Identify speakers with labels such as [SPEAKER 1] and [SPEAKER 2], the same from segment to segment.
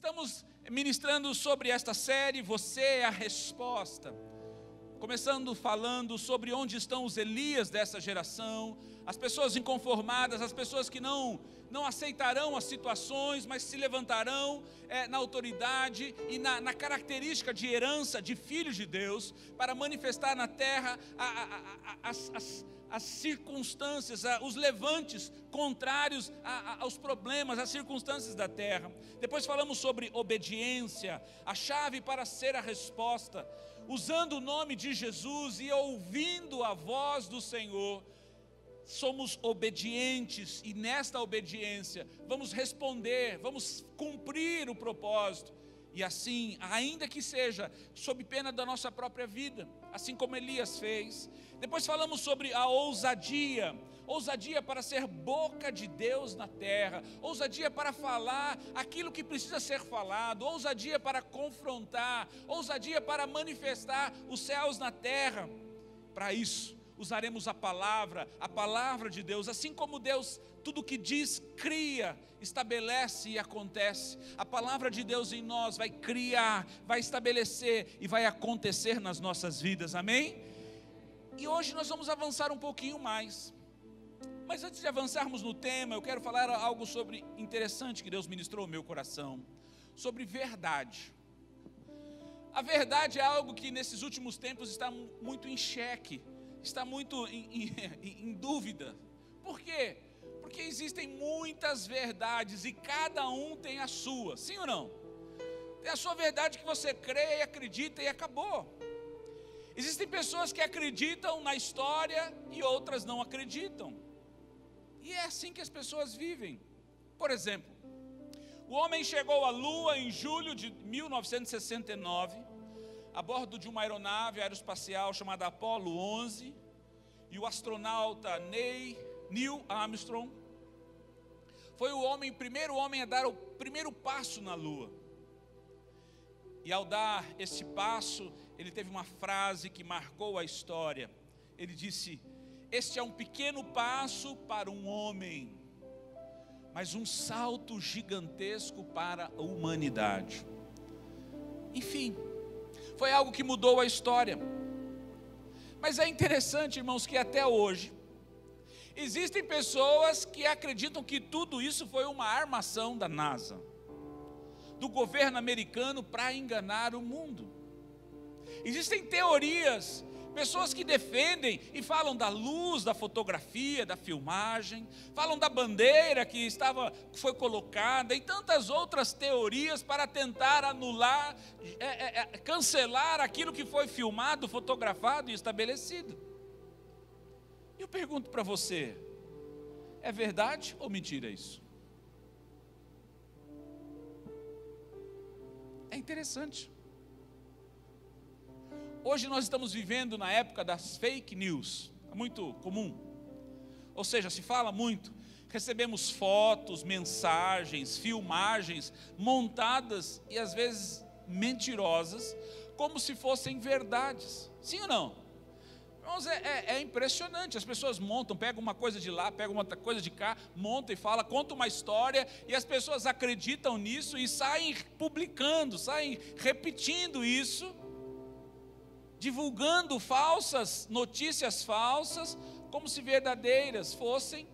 [SPEAKER 1] estamos ministrando sobre esta série, Você é a Resposta. Começando falando sobre onde estão os Elias dessa geração, as pessoas inconformadas, as pessoas que não aceitarão as situações, mas se levantarão na autoridade e na característica de herança de filhos de Deus, para manifestar na terra as circunstâncias, os levantes contrários aos problemas, às circunstâncias da terra. Depois falamos sobre obediência, a chave para ser a resposta, usando o nome de Jesus e ouvindo a voz do Senhor. Somos obedientes e nesta obediência vamos responder, vamos cumprir o propósito. E assim, ainda que seja sob pena da nossa própria vida, assim como Elias fez. Depois falamos sobre a ousadia para ser boca de Deus na terra, ousadia para falar aquilo que precisa ser falado, ousadia para confrontar, ousadia para manifestar os céus na terra. Para isso, usaremos a palavra de Deus, assim como Deus, tudo que diz, cria, estabelece e acontece. A palavra de Deus em nós vai criar, vai estabelecer e vai acontecer nas nossas vidas, amém? E hoje nós vamos avançar um pouquinho mais. Mas antes de avançarmos no tema, eu quero falar algo sobre interessante que Deus ministrou no meu coração, sobre verdade. A verdade é algo que nesses últimos tempos está muito em xeque, está muito em dúvida. Por quê? Porque existem muitas verdades e cada um tem a sua, sim ou não? Tem a sua verdade que você crê e acredita e acabou. Existem pessoas que acreditam na história e outras não acreditam. E é assim que as pessoas vivem. Por exemplo, o homem chegou à Lua em julho de 1969, a bordo de uma aeronave aeroespacial chamada Apollo 11, e o astronauta Neil Armstrong foi o primeiro homem a dar o primeiro passo na Lua. E ao dar esse passo, ele teve uma frase que marcou a história. Ele disse: "Este é um pequeno passo para um homem, mas um salto gigantesco para a humanidade." Enfim, foi algo que mudou a história. Mas é interessante, irmãos, que até hoje existem pessoas que acreditam que tudo isso foi uma armação da NASA, do governo americano, para enganar o mundo. Existem teorias, pessoas que defendem e falam da luz, da fotografia, da filmagem, falam da bandeira que foi colocada e tantas outras teorias para tentar anular, cancelar aquilo que foi filmado, fotografado e estabelecido. Eu pergunto para você, é verdade ou mentira isso? É interessante. Hoje nós estamos vivendo na época das fake news, é muito comum, ou seja, se fala muito, recebemos fotos, mensagens, filmagens montadas e às vezes mentirosas, como se fossem verdades, sim ou não? Irmãos, é impressionante, as pessoas montam, pegam uma coisa de lá, pegam outra coisa de cá, montam e falam, contam uma história, e as pessoas acreditam nisso e saem publicando, saem repetindo isso, divulgando notícias falsas, como se verdadeiras fossem,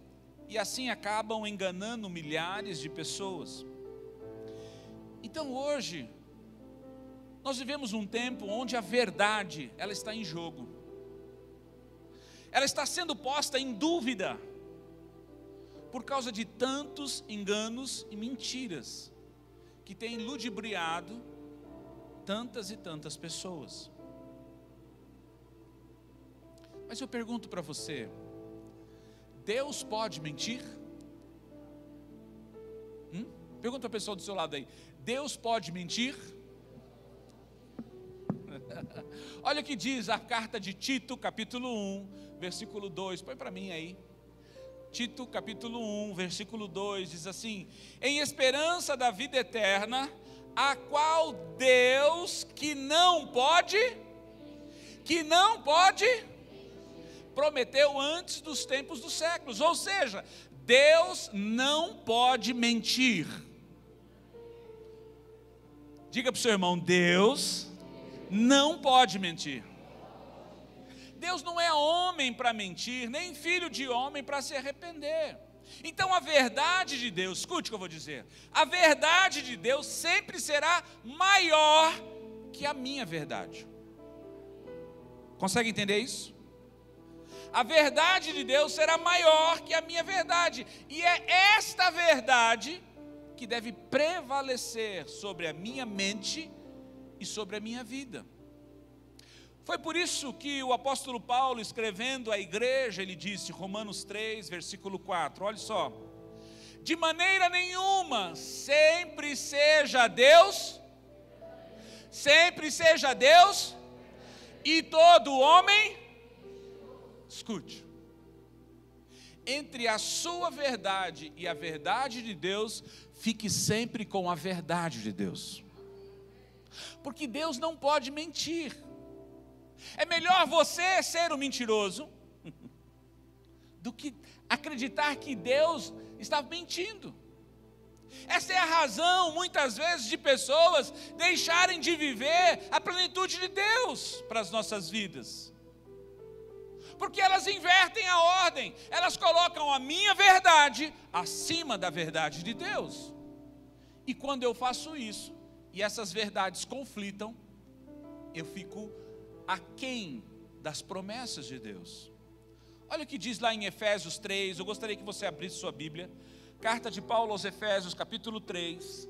[SPEAKER 1] e assim acabam enganando milhares de pessoas. Então hoje, nós vivemos um tempo onde a verdade, ela está em jogo, ela está sendo posta em dúvida, por causa de tantos enganos e mentiras, que têm ludibriado tantas e tantas pessoas. Mas eu pergunto para você, Deus pode mentir? Pergunta para a pessoa do seu lado aí, Deus pode mentir? Olha o que diz a carta de Tito, capítulo 1, versículo 2, põe para mim aí. Tito, capítulo 1, versículo 2, diz assim: "Em esperança da vida eterna, a qual Deus que não pode, prometeu antes dos tempos dos séculos." Ou seja, Deus não pode mentir. Diga para o seu irmão: Deus não pode mentir. Deus não é homem para mentir, nem filho de homem para se arrepender. Então a verdade de Deus, escute o que eu vou dizer, a verdade de Deus sempre será maior que a minha verdade. Consegue entender isso? A verdade de Deus será maior que a minha verdade, e é esta verdade que deve prevalecer sobre a minha mente e sobre a minha vida. Foi por isso que o apóstolo Paulo, escrevendo à igreja, ele disse, Romanos 3, versículo 4, olha só: de maneira nenhuma, sempre seja Deus, e todo homem, escute, entre a sua verdade e a verdade de Deus, fique sempre com a verdade de Deus, porque Deus não pode mentir. É melhor você ser um mentiroso do que acreditar que Deus está mentindo. Essa é a razão, muitas vezes, de pessoas deixarem de viver a plenitude de Deus para as nossas vidas. Porque elas invertem a ordem, elas colocam a minha verdade acima da verdade de Deus. E quando eu faço isso, e essas verdades conflitam, eu fico aquém das promessas de Deus. Olha o que diz lá em Efésios 3, eu gostaria que você abrisse sua Bíblia, carta de Paulo aos Efésios, capítulo 3.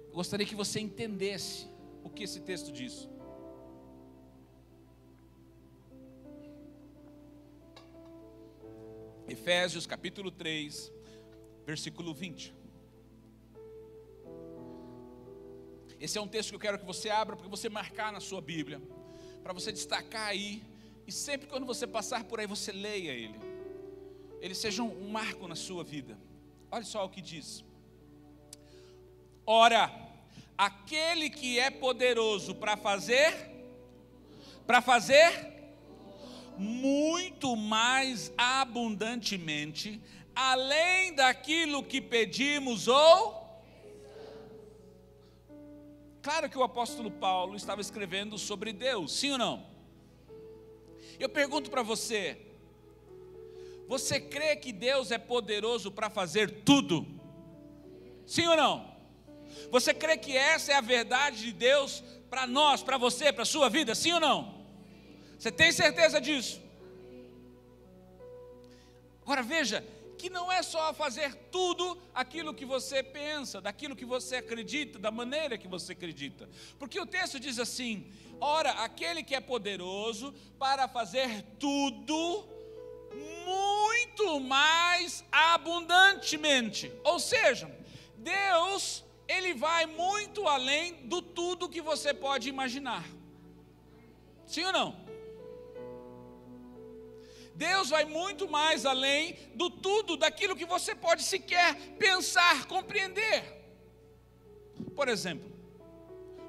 [SPEAKER 1] Eu gostaria que você entendesse o que esse texto diz. Efésios, capítulo 3, versículo 20. Esse é um texto que eu quero que você abra, para você marcar na sua Bíblia, para você destacar aí, e sempre quando você passar por aí, você leia ele. Ele seja um marco na sua vida. Olha só o que diz: ora, aquele que é poderoso para fazer muito mais abundantemente, além daquilo que pedimos ou... Claro que o apóstolo Paulo estava escrevendo sobre Deus, sim ou não? Eu pergunto para você: você crê que Deus é poderoso para fazer tudo? Sim ou não? Você crê que essa é a verdade de Deus para nós, para você, para a sua vida, sim ou não? Você tem certeza disso? Agora veja, que não é só fazer tudo aquilo que você pensa, daquilo que você acredita, da maneira que você acredita. Porque o texto diz assim: ora, aquele que é poderoso para fazer tudo muito mais abundantemente. Ou seja, Deus, Ele vai muito além do tudo que você pode imaginar. Sim ou não? Deus vai muito mais além do tudo, daquilo que você pode sequer pensar, compreender. Por exemplo,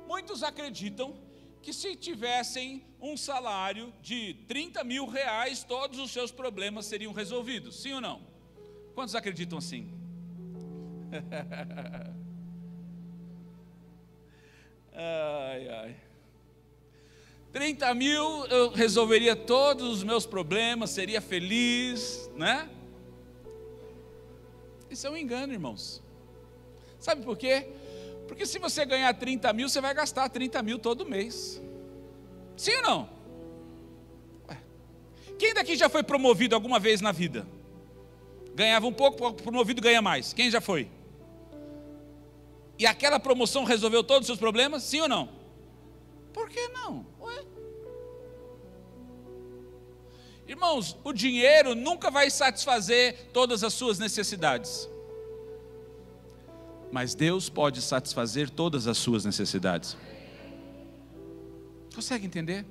[SPEAKER 1] muitos acreditam que se tivessem um salário de 30 mil reais, todos os seus problemas seriam resolvidos, sim ou não? Quantos acreditam assim? Ai, ai. 30 mil, eu resolveria todos os meus problemas, seria feliz, né? Isso é um engano, irmãos. Sabe por quê? Porque se você ganhar 30 mil, você vai gastar 30 mil todo mês. Sim ou não? Ué. Quem daqui já foi promovido alguma vez na vida? Ganhava um pouco, promovido ganha mais. Quem já foi? E aquela promoção resolveu todos os seus problemas? Sim ou não? Por que não? Ué? Irmãos, o dinheiro nunca vai satisfazer todas as suas necessidades. Mas Deus pode satisfazer todas as suas necessidades. Consegue entender?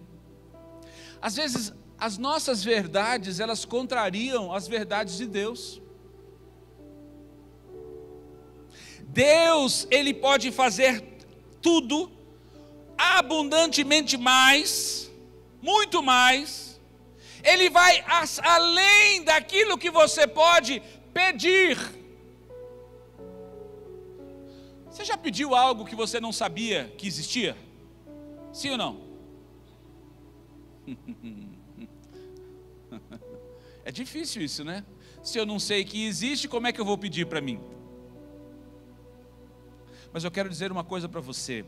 [SPEAKER 1] Às vezes, as nossas verdades, elas contrariam as verdades de Deus. Deus, Ele pode fazer tudo abundantemente mais, muito mais. Ele vai além daquilo que você pode pedir. Você já pediu algo que você não sabia que existia? Sim ou não? É difícil isso, né? Se eu não sei que existe, como é que eu vou pedir para mim? Mas eu quero dizer uma coisa para você.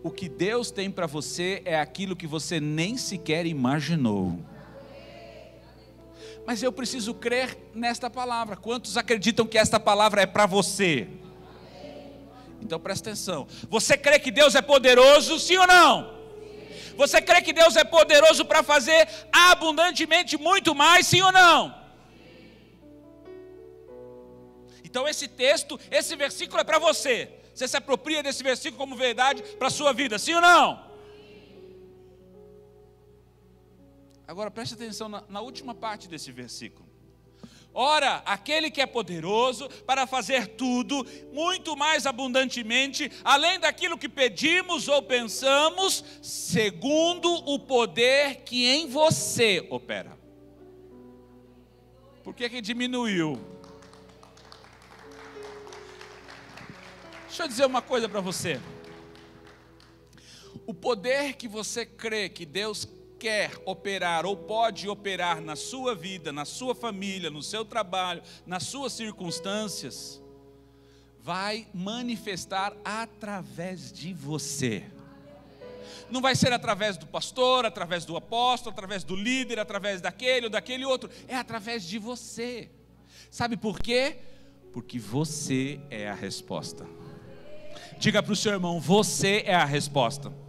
[SPEAKER 1] O que Deus tem para você é aquilo que você nem sequer imaginou. Mas eu preciso crer nesta palavra. Quantos acreditam que esta palavra é para você? Então presta atenção. Você crê que Deus é poderoso, sim ou não? Você crê que Deus é poderoso para fazer abundantemente muito mais, sim ou não? Então esse texto, esse versículo é para você. Você se apropria desse versículo como verdade para a sua vida, sim ou não? Agora preste atenção na última parte desse versículo. Ora, aquele que é poderoso para fazer tudo, muito mais abundantemente, além daquilo que pedimos ou pensamos, segundo o poder que em você opera. Por que diminuiu? Deixa eu dizer uma coisa para você. O poder que você crê que Deus quer operar ou pode operar na sua vida, na sua família, no seu trabalho, nas suas circunstâncias, vai manifestar através de você. Não vai ser através do pastor, através do apóstolo, através do líder, através daquele ou daquele outro. É através de você. Sabe por quê? Porque você é a resposta. Diga para o seu irmão, você é a resposta.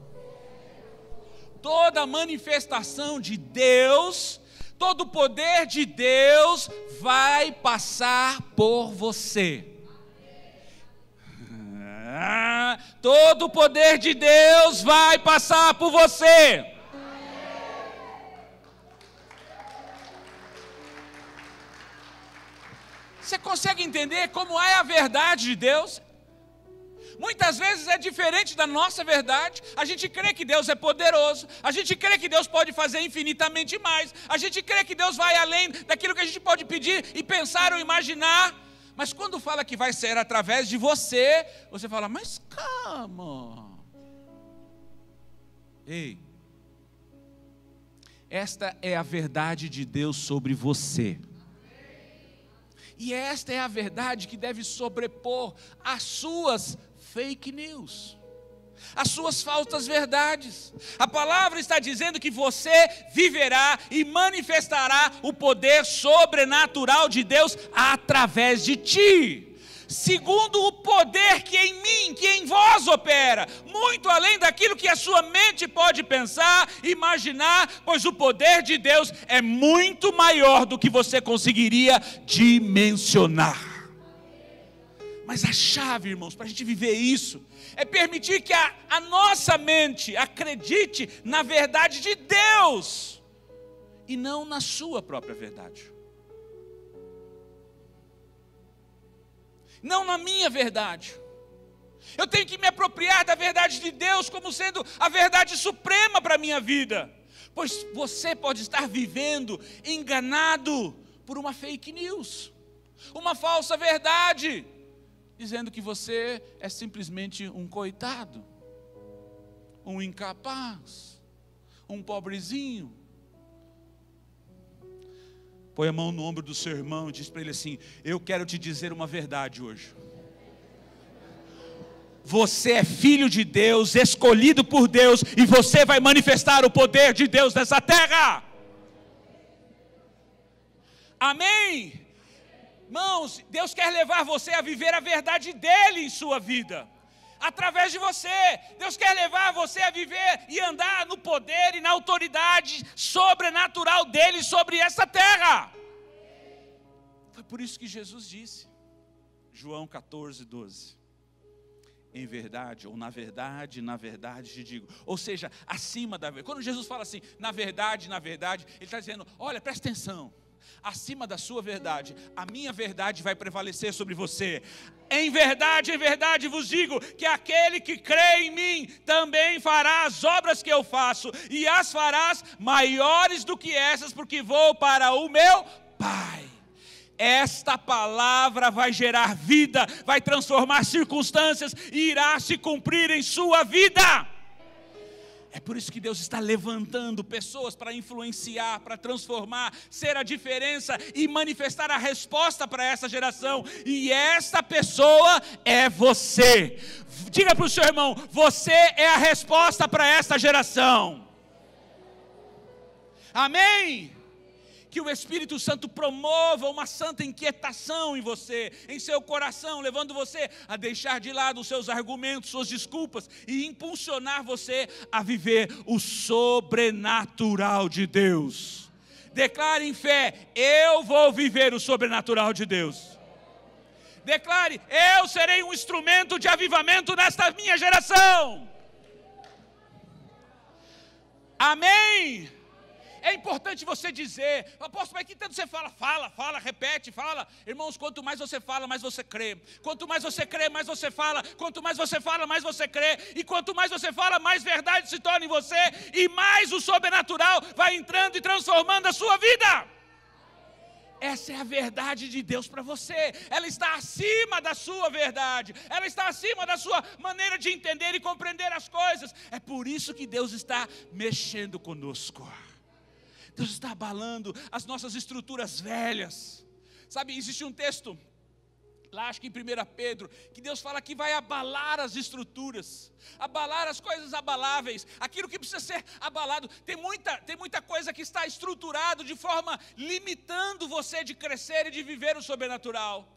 [SPEAKER 1] Toda a manifestação de Deus, todo o poder de Deus vai passar por você. Todo o poder de Deus vai passar por você. Você consegue entender como é a verdade de Deus? Muitas vezes é diferente da nossa verdade. A gente crê que Deus é poderoso, a gente crê que Deus pode fazer infinitamente mais, a gente crê que Deus vai além daquilo que a gente pode pedir e pensar ou imaginar. Mas quando fala que vai ser através de você, você fala, mas calma. Ei, esta é a verdade de Deus sobre você. E esta é a verdade que deve sobrepor as suas fake news, as suas falsas verdades. A palavra está dizendo que você viverá e manifestará o poder sobrenatural de Deus através de ti, segundo o poder que em mim, que em vós opera, muito além daquilo que a sua mente pode pensar, imaginar, pois o poder de Deus é muito maior do que você conseguiria dimensionar. Mas a chave, irmãos, para a gente viver isso, é permitir que a nossa mente acredite na verdade de Deus, e não na sua própria verdade. Não na minha verdade. Eu tenho que me apropriar da verdade de Deus como sendo a verdade suprema para a minha vida. Pois você pode estar vivendo enganado por uma fake news, uma falsa verdade, dizendo que você é simplesmente um coitado, um incapaz, um pobrezinho. Põe a mão no ombro do seu irmão e diz para ele assim: eu quero te dizer uma verdade hoje. Você é filho de Deus, escolhido por Deus, e você vai manifestar o poder de Deus nessa terra. Amém? Irmãos, Deus quer levar você a viver a verdade dele em sua vida, através de você. Deus quer levar você a viver e andar no poder e na autoridade sobrenatural dele sobre essa terra. Foi por isso que Jesus disse, João 14:12, em verdade, ou na verdade te digo. Ou seja, acima da verdade. Quando Jesus fala assim, na verdade, ele está dizendo, olha, presta atenção. Acima da sua verdade, a minha verdade vai prevalecer sobre você. Em verdade vos digo que aquele que crê em mim também fará as obras que eu faço, e as farás maiores do que essas, porque vou para o meu Pai. esta palavra vai gerar vida, vai transformar circunstâncias e irá se cumprir em sua vida. É por isso que Deus está levantando pessoas para influenciar, para transformar, ser a diferença e manifestar a resposta para essa geração. E esta pessoa é você. Diga para o seu irmão: você é a resposta para esta geração. Amém? Que o Espírito Santo promova uma santa inquietação em você, em seu coração, levando você a deixar de lado os seus argumentos, suas desculpas, e impulsionar você a viver o sobrenatural de Deus. Declare em fé: eu vou viver o sobrenatural de Deus. Declare: eu serei um instrumento de avivamento nesta minha geração. Amém? É importante você dizer: apóstolo, mas que tanto você fala? Fala, repete, fala. Irmãos, quanto mais você fala, mais você crê. Quanto mais você crê, mais você fala. Quanto mais você fala, mais você crê. E quanto mais você fala, mais verdade se torna em você. E mais o sobrenatural vai entrando e transformando a sua vida. Essa é a verdade de Deus para você. Ela está acima da sua verdade. Ela está acima da sua maneira de entender e compreender as coisas. É por isso que Deus está mexendo conosco. Deus está abalando as nossas estruturas velhas. Sabe, existe um texto lá, acho que em 1 Pedro, que Deus fala que vai abalar as estruturas, abalar as coisas abaláveis, aquilo que precisa ser abalado. Tem muita coisa que está estruturado de forma limitando você de crescer e de viver o sobrenatural.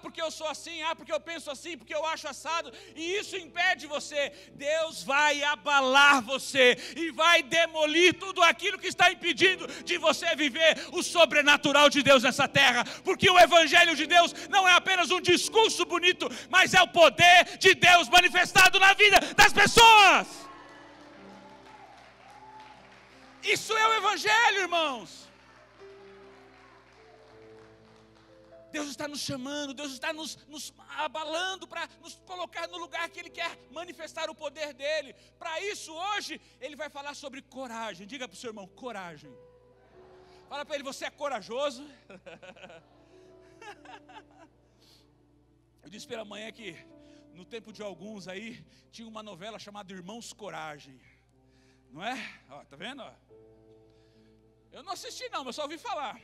[SPEAKER 1] Porque eu sou assim, porque eu penso assim, porque eu acho assado, e isso impede você. Deus vai abalar você e vai demolir tudo aquilo que está impedindo de você viver o sobrenatural de Deus nessa terra, porque o Evangelho de Deus não é apenas um discurso bonito, mas é o poder de Deus manifestado na vida das pessoas. Isso é o Evangelho, irmãos. Deus está nos chamando, Deus está nos abalando para nos colocar no lugar que Ele quer manifestar o poder dEle. Para isso, hoje, Ele vai falar sobre coragem. Diga para o seu irmão: coragem. Fala para ele: você é corajoso? Eu disse pela manhã que no tempo de alguns aí tinha uma novela chamada Irmãos Coragem, não é? Tá vendo? Eu não assisti não, mas só ouvi falar.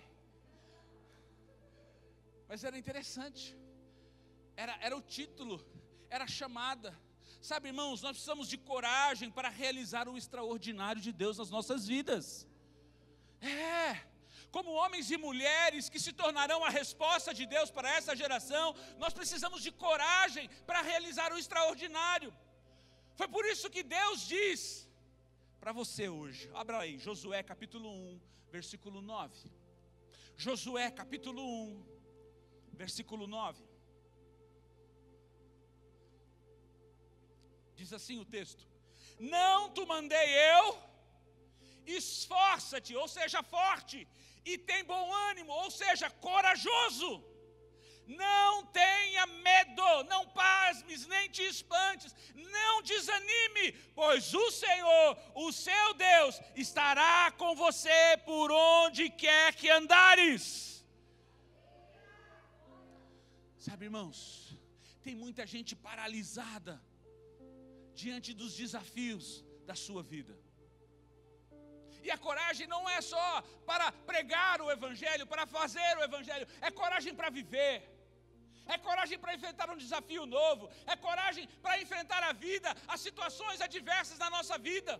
[SPEAKER 1] Mas era interessante. Era o título, era a chamada. Sabe, irmãos, nós precisamos de coragem para realizar o extraordinário de Deus nas nossas vidas. Como homens e mulheres que se tornarão a resposta de Deus para essa geração, nós precisamos de coragem para realizar o extraordinário. Foi por isso que Deus diz para você hoje, abra aí, Josué capítulo 1, versículo 9. Josué capítulo 1, versículo 9. Diz assim o texto: não te mandei eu? Esforça-te, ou seja, forte, e tem bom ânimo, ou seja, corajoso. Não tenha medo, não pasmes, nem te espantes, não desanime, pois o Senhor, o seu Deus, estará com você por onde quer que andares. Sabe, irmãos, tem muita gente paralisada diante dos desafios da sua vida. E a coragem não é só para pregar o Evangelho, para fazer o Evangelho. É coragem para viver. É coragem para enfrentar um desafio novo. É coragem para enfrentar a vida, as situações adversas da nossa vida.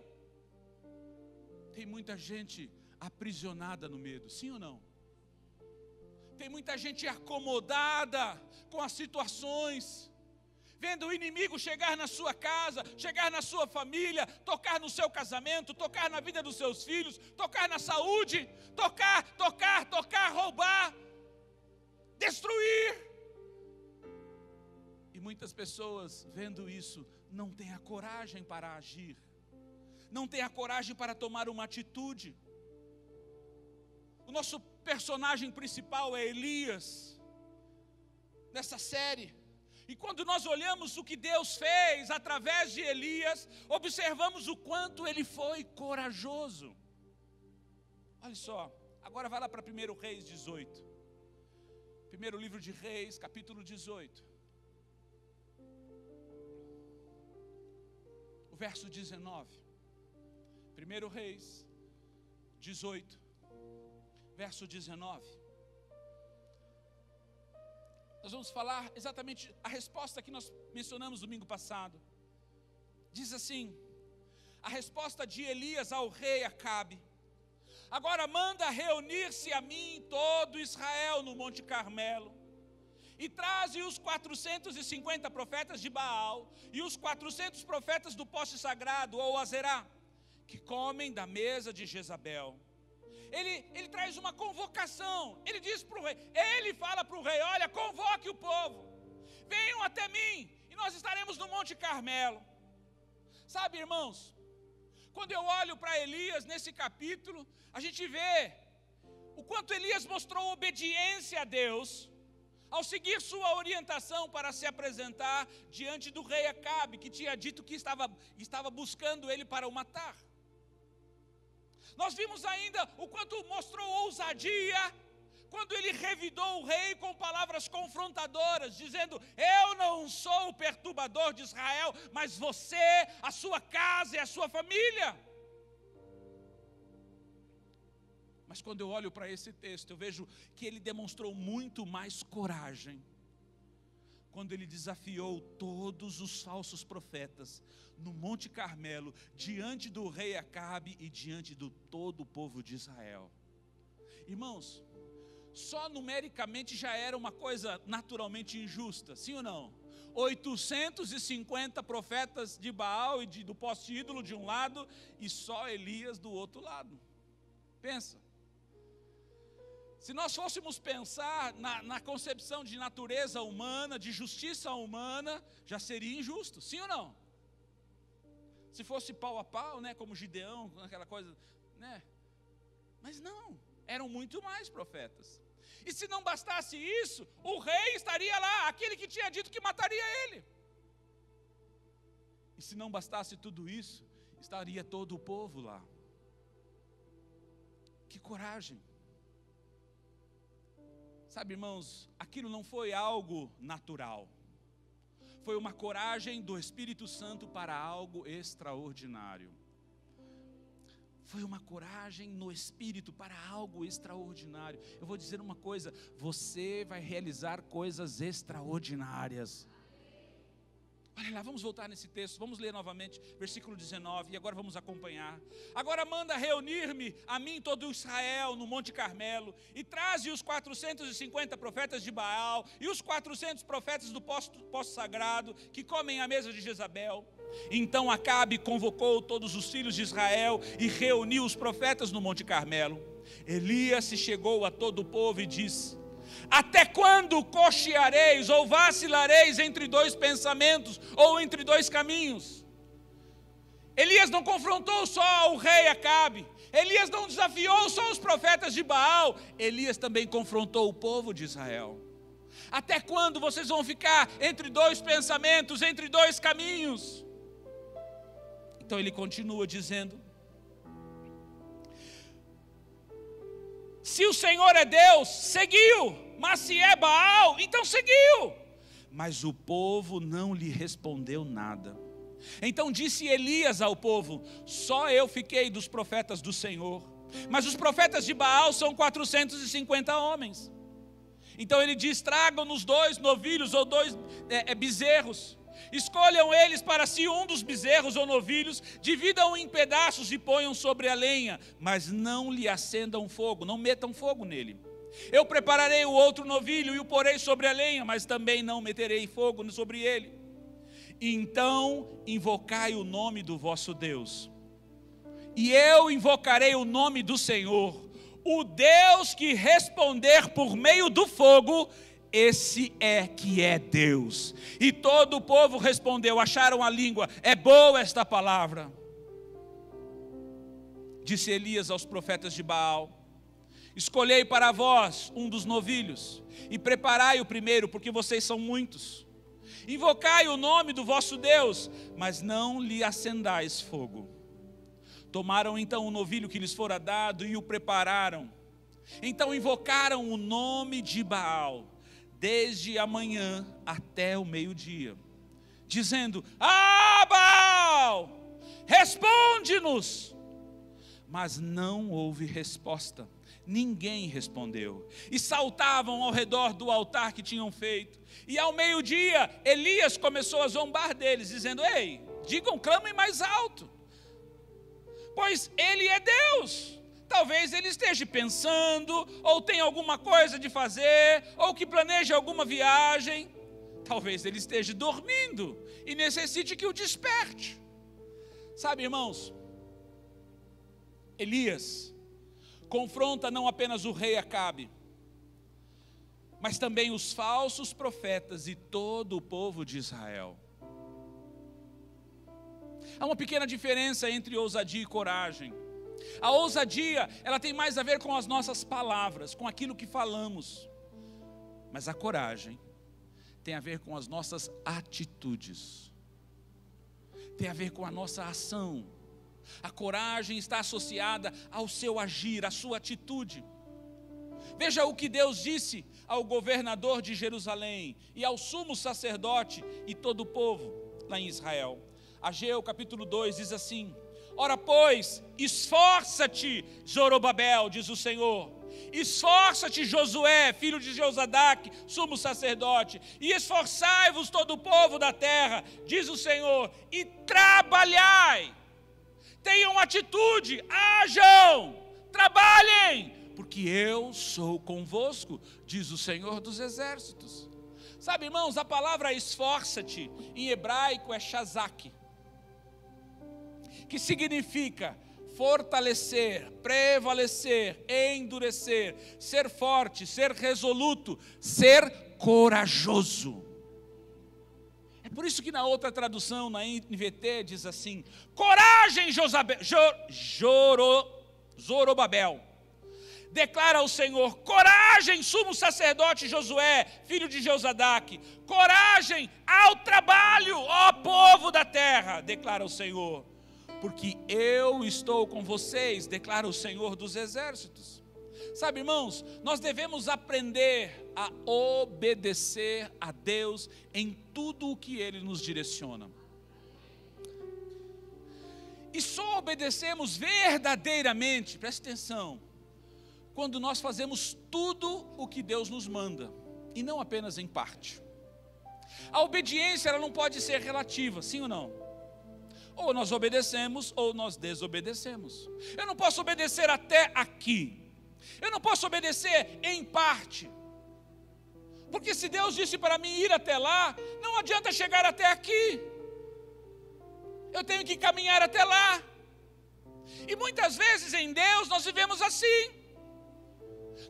[SPEAKER 1] Tem muita gente aprisionada no medo, sim ou não? Tem muita gente acomodada com as situações, vendo o inimigo chegar na sua casa, chegar na sua família, tocar no seu casamento, tocar na vida dos seus filhos, tocar na saúde, tocar, roubar, destruir. E muitas pessoas, vendo isso, não têm a coragem para agir, não têm a coragem para tomar uma atitude. O nosso personagem principal é Elias, nessa série. E quando nós olhamos o que Deus fez através de Elias, observamos o quanto ele foi corajoso. Olha só, agora vai lá para 1 Reis 18. Primeiro livro de Reis, capítulo 18. O verso 19. Primeiro Reis 18, verso 19. Nós vamos falar exatamente a resposta que nós mencionamos domingo passado. Diz assim: a resposta de Elias ao rei Acabe: agora manda reunir-se a mim todo Israel no Monte Carmelo, e traze os 450 profetas de Baal e os 400 profetas do poste sagrado, ou Azerá, que comem da mesa de Jezabel. Ele traz uma convocação. Ele diz para o rei, ele fala para o rei: olha, convoque o povo, venham até mim, e nós estaremos no Monte Carmelo. Sabe, irmãos, quando eu olho para Elias nesse capítulo, a gente vê o quanto Elias mostrou obediência a Deus ao seguir sua orientação para se apresentar diante do rei Acabe, que tinha dito que estava buscando ele para o matar. Nós vimos ainda o quanto mostrou ousadia quando ele revidou o rei com palavras confrontadoras, dizendo: eu não sou o perturbador de Israel, mas você, a sua casa e a sua família. Mas quando eu olho para esse texto, eu vejo que ele demonstrou muito mais coragem quando ele desafiou todos os falsos profetas no Monte Carmelo, diante do rei Acabe e diante de todo o povo de Israel. Dos só numericamente já era uma coisa naturalmente injusta, sim ou não? 850 profetas de Baal e do poste ídolo de um lado, e só Elias do outro lado. Pensa. Se nós fôssemos pensar na concepção de natureza humana, de justiça humana, já seria injusto, sim ou não? Se fosse pau a pau, né, como Gideão, aquela coisa, né? Mas não, eram muito mais profetas. E se não bastasse isso, o rei estaria lá, aquele que tinha dito que mataria ele. E se não bastasse tudo isso, estaria todo o povo lá. Que coragem! Sabe, irmãos, aquilo não foi algo natural. Foi uma coragem do Espírito Santo para algo extraordinário. Foi uma coragem no Espírito para algo extraordinário. Eu vou dizer uma coisa: você vai realizar coisas extraordinárias. Olha lá, vamos voltar nesse texto, vamos ler novamente, versículo 19, e agora vamos acompanhar. Agora manda reunir-me a mim todo Israel no Monte Carmelo, e traze os 450 profetas de Baal, e os 400 profetas do posto sagrado, que comem à mesa de Jezabel. Então Acabe convocou todos os filhos de Israel, e reuniu os profetas no Monte Carmelo. Elias se chegou a todo o povo e disse: até quando cocheareis ou vacilareis entre dois pensamentos ou entre dois caminhos? Elias não confrontou só o rei Acabe, Elias não desafiou só os profetas de Baal, Elias também confrontou o povo de Israel. Até quando vocês vão ficar entre dois pensamentos, entre dois caminhos? Então ele continua dizendo: se o Senhor é Deus, seguiu. Mas se é Baal, então seguiu. Mas o povo não lhe respondeu nada. Então disse Elias ao povo: só eu fiquei dos profetas do Senhor, mas os profetas de Baal são 450 homens. Então ele diz: tragam-nos 2 novilhos ou 2 bezerros. Escolham eles para si um dos bezerros ou novilhos, dividam em pedaços e ponham sobre a lenha, mas não lhe acendam fogo, não metam fogo nele. Eu prepararei o outro novilho e o porei sobre a lenha, mas também não meterei fogo sobre ele. Então invocai o nome do vosso Deus, e eu invocarei o nome do Senhor, o Deus que responder por meio do fogo, esse é que é Deus. E todo o povo respondeu, acharam a língua: é boa esta palavra. Disse Elias aos profetas de Baal: escolhei para vós um dos novilhos, e preparai o primeiro, porque vocês são muitos. Invocai o nome do vosso Deus, mas não lhe acendais fogo. Tomaram então o novilho que lhes fora dado e o prepararam. Então invocaram o nome de Baal, desde a manhã até o meio-dia, dizendo: Ah, Baal, responde-nos. Mas não houve resposta, ninguém respondeu. E saltavam ao redor do altar que tinham feito. E ao meio-dia, Elias começou a zombar deles, dizendo: Ei, digam, clamem mais alto, pois ele é Deus. Talvez ele esteja pensando, ou tenha alguma coisa de fazer, ou que planeje alguma viagem. Talvez ele esteja dormindo e necessite que o desperte. Sabe, irmãos, Elias confronta não apenas o rei Acabe, mas também os falsos profetas e todo o povo de Israel. Há uma pequena diferença entre ousadia e coragem. A ousadia, ela tem mais a ver com as nossas palavras, com aquilo que falamos. Mas a coragem tem a ver com as nossas atitudes. Tem a ver com a nossa ação. A coragem está associada ao seu agir, à sua atitude. Veja o que Deus disse ao governador de Jerusalém e ao sumo sacerdote e todo o povo lá em Israel. Ageu capítulo 2 diz assim: Ora pois, esforça-te, Zorobabel, diz o Senhor. Esforça-te, Josué, filho de Josadaque, sumo sacerdote, e esforçai-vos todo o povo da terra, diz o Senhor, e trabalhai. Tenham atitude, hajam, trabalhem, porque eu sou convosco, diz o Senhor dos exércitos. Sabe, irmãos, a palavra esforça-te em hebraico é shazak, que significa fortalecer, prevalecer, endurecer, ser forte, ser resoluto, ser corajoso. É por isso que na outra tradução, na NVT, diz assim: coragem, Zorobabel, declara o Senhor, coragem, sumo sacerdote Josué, filho de Josadaque, coragem ao trabalho, ó povo da terra, declara o Senhor, porque eu estou com vocês, declara o Senhor dos exércitos. Sabe, irmãos, nós devemos aprender a obedecer a Deus em tudo o que Ele nos direciona. E só obedecemos verdadeiramente, preste atenção, quando nós fazemos tudo o que Deus nos manda, e não apenas em parte. A obediência, ela não pode ser relativa, sim ou não? Ou nós obedecemos, ou nós desobedecemos. Eu não posso obedecer até aqui. Eu não posso obedecer em parte. Porque se Deus disse para mim ir até lá, não adianta chegar até aqui. Eu tenho que caminhar até lá. E muitas vezes em Deus nós vivemos assim.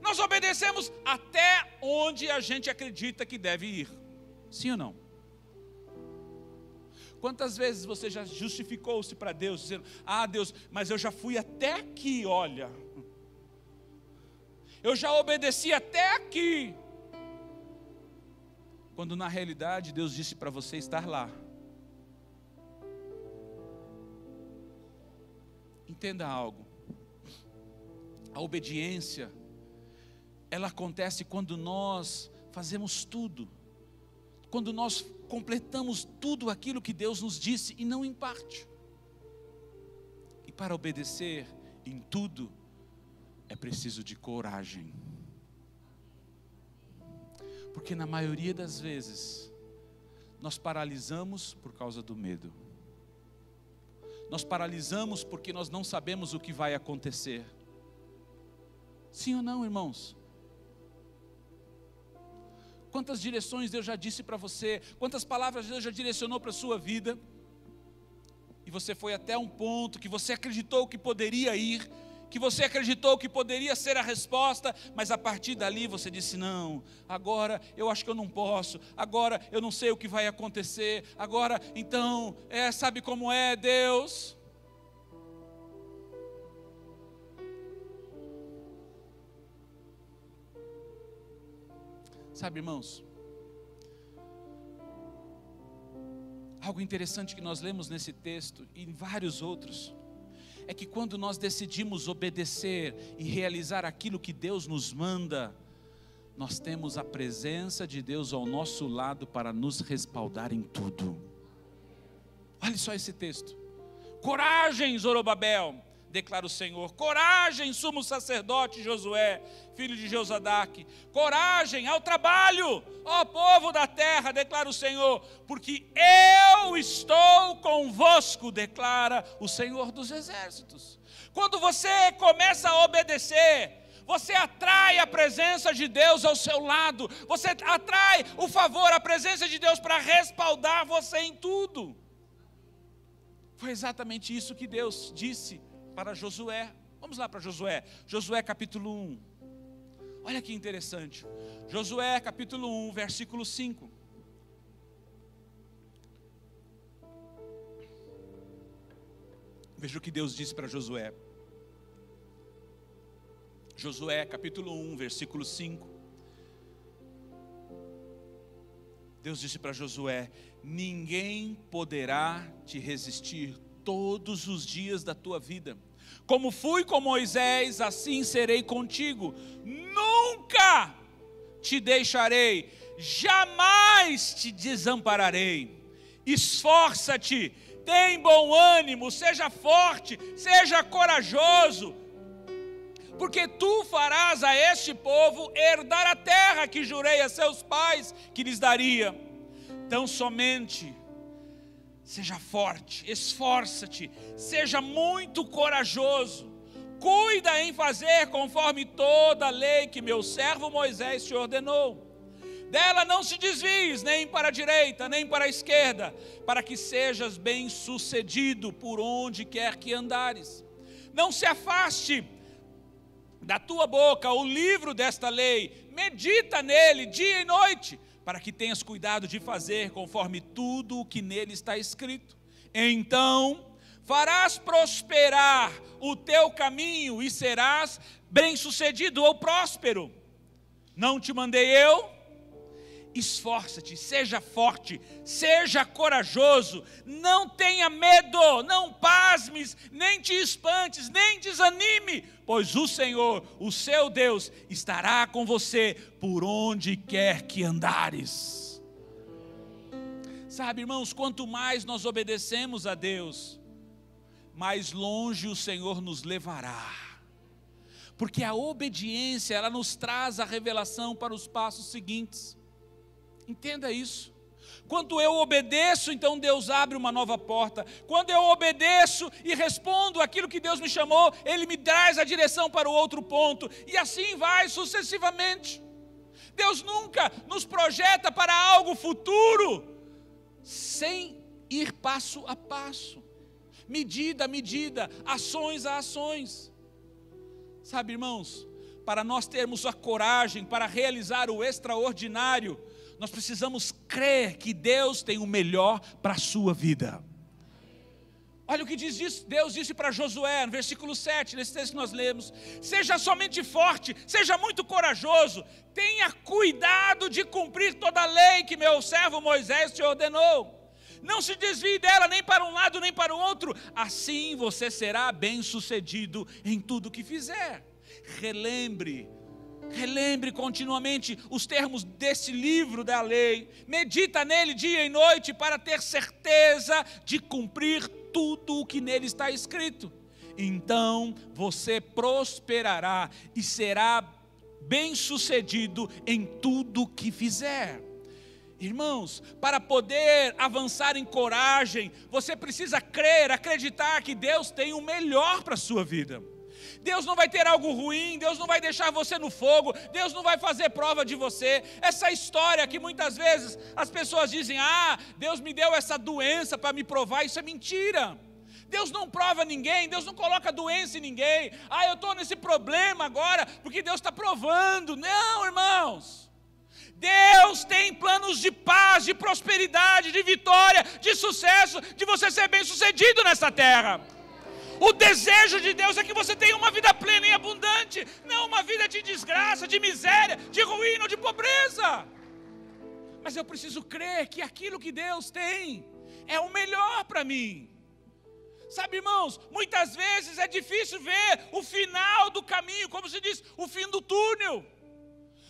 [SPEAKER 1] Nós obedecemos até onde a gente acredita que deve ir. Sim ou não? Quantas vezes você já justificou-se para Deus, dizendo: ah, Deus, mas eu já fui até aqui, olha. Eu já obedeci até aqui. Quando na realidade Deus disse para você estar lá. Entenda algo. A obediência, ela acontece quando nós fazemos tudo. Quando nós completamos tudo aquilo que Deus nos disse e não em parte. E para obedecer em tudo é preciso de coragem. Porque na maioria das vezes nós paralisamos por causa do medo. Nós paralisamos porque nós não sabemos o que vai acontecer. Sim ou não, irmãos? Quantas direções Deus já disse para você, quantas palavras Deus já direcionou para a sua vida, e você foi até um ponto que você acreditou que poderia ir, que você acreditou que poderia ser a resposta, mas a partir dali você disse: não, agora eu acho que eu não posso, agora eu não sei o que vai acontecer, agora então, sabe como é, Deus? Sabe, irmãos, algo interessante que nós lemos nesse texto e em vários outros, é que quando nós decidimos obedecer e realizar aquilo que Deus nos manda, nós temos a presença de Deus ao nosso lado para nos respaldar em tudo. Olha só esse texto. Coragem, Zorobabel, declara o Senhor. Coragem, sumo sacerdote Josué, filho de Josadaque. Coragem ao trabalho, ó povo da terra, declara o Senhor, porque eu estou convosco, declara o Senhor dos exércitos. Quando você começa a obedecer, você atrai a presença de Deus ao seu lado. Você atrai o favor, a presença de Deus para respaldar você em tudo. Foi exatamente isso que Deus disse para Josué. Vamos lá para Josué. Josué capítulo 1. Olha que interessante. Josué capítulo 1, versículo 5. Veja o que Deus disse para Josué. Josué capítulo 1, versículo 5. Deus disse para Josué: ninguém poderá te resistir todos os dias da tua vida. Como fui com Moisés, assim serei contigo. Nunca te deixarei, jamais te desampararei. Esforça-te, tem bom ânimo, seja forte, seja corajoso, porque tu farás a este povo herdar a terra que jurei a seus pais que lhes daria. Então somente seja forte, esforça-te, seja muito corajoso, cuida em fazer conforme toda a lei que meu servo Moisés te ordenou. Dela não se desvies, nem para a direita, nem para a esquerda, para que sejas bem sucedido por onde quer que andares. Não se afaste da tua boca o livro desta lei, medita nele dia e noite, para que tenhas cuidado de fazer conforme tudo o que nele está escrito. Então farás prosperar o teu caminho e serás bem-sucedido ou próspero. Não te mandei eu? Esforça-te, seja forte, seja corajoso, não tenha medo, não pasmes, nem te espantes, nem desanime, pois o Senhor, o seu Deus, estará com você por onde quer que andares. Sabe, irmãos, quanto mais nós obedecemos a Deus, mais longe o Senhor nos levará. Porque a obediência, ela nos traz a revelação para os passos seguintes. Entenda isso. Quando eu obedeço, então Deus abre uma nova porta. Quando eu obedeço e respondo aquilo que Deus me chamou, Ele me traz a direção para o outro ponto. E assim vai sucessivamente. Deus nunca nos projeta para algo futuro sem ir passo a passo, medida a medida, ações a ações. Sabe, irmãos, para nós termos a coragem para realizar o extraordinário, nós precisamos crer que Deus tem o melhor para a sua vida. Olha o que Deus disse para Josué, no versículo 7, nesse texto que nós lemos: seja somente forte, seja muito corajoso, tenha cuidado de cumprir toda a lei que meu servo Moisés te ordenou. Não se desvie dela nem para um lado nem para o outro, assim você será bem-sucedido em tudo que fizer. Relembre continuamente os termos desse livro da lei, medita nele dia e noite para ter certeza de cumprir tudo o que nele está escrito. Então você prosperará e será bem-sucedido em tudo que fizer. Irmãos, para poder avançar em coragem, você precisa crer, acreditar que Deus tem o melhor para a sua vida. Deus não vai ter algo ruim, Deus não vai deixar você no fogo, Deus não vai fazer prova de você. Essa história que muitas vezes as pessoas dizem: Deus me deu essa doença para me provar, isso é mentira. Deus não prova ninguém, Deus não coloca doença em ninguém. Eu estou nesse problema agora porque Deus está provando. Não, irmãos. Deus tem planos de paz, de prosperidade, de vitória, de sucesso, de você ser bem sucedido nessa terra. O desejo de Deus é que você tenha uma vida plena e abundante, não uma vida de desgraça, de miséria, de ruína ou de pobreza. Mas eu preciso crer que aquilo que Deus tem é o melhor para mim. Sabe, irmãos, muitas vezes é difícil ver o final do caminho, como se diz, o fim do túnel.